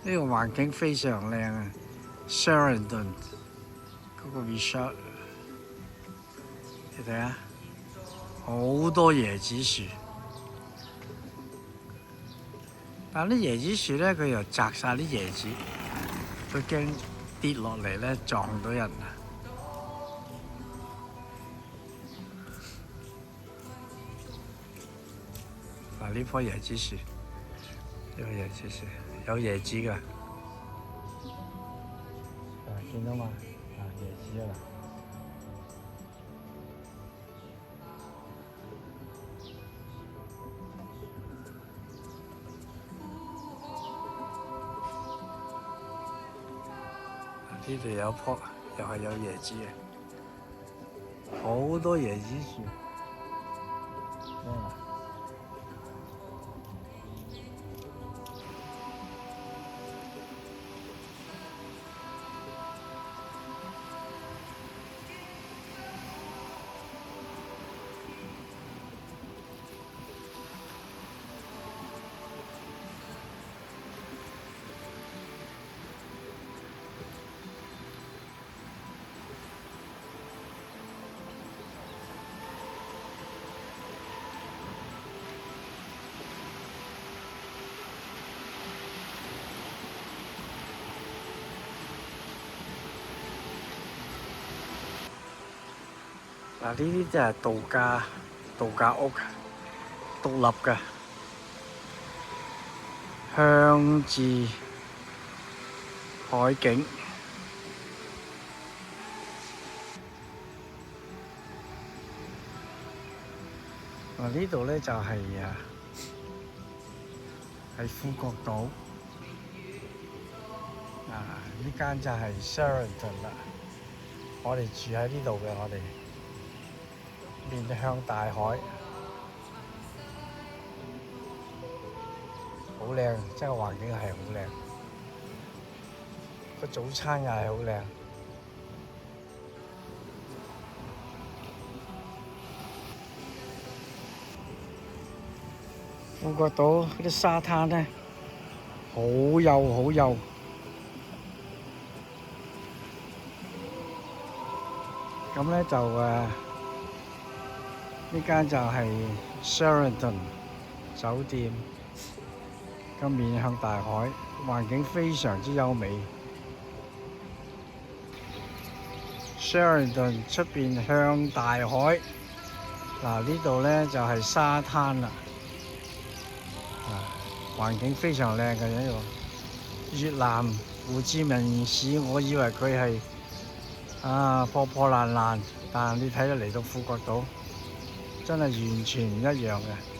呢個環境非常靚啊 ，Sheraton 嗰個 resort， 你睇下，好多椰子樹，但啲椰子樹咧，佢又摘晒啲椰子，佢驚跌落嚟咧撞到人啊！嗱，呢棵椰子樹，呢個椰子樹有椰子㗎，見到嘛？椰子啊！呢度有棵，又係有椰子嘅，好多椰子樹。嗱，呢啲就係度假屋，獨立嘅，向住海景。嗱，呢度咧就係喺富國島，呢間就係 Sheraton 啦。我哋住喺呢度嘅，我哋面向大海，好靚，真係環境係好靚。個早餐又係好靚。富國島嗰啲沙灘咧，好幼好幼。咁咧就呢間就係 Sheraton 酒店，咁面向大海，環境非常之優美。Sheraton 出邊向大海，嗱呢度咧就係沙灘啦，環境非常靚嘅呢個越南胡志明市，我以為佢係破破爛爛，但係你睇到嚟到富國島，真係完全唔一樣嘅。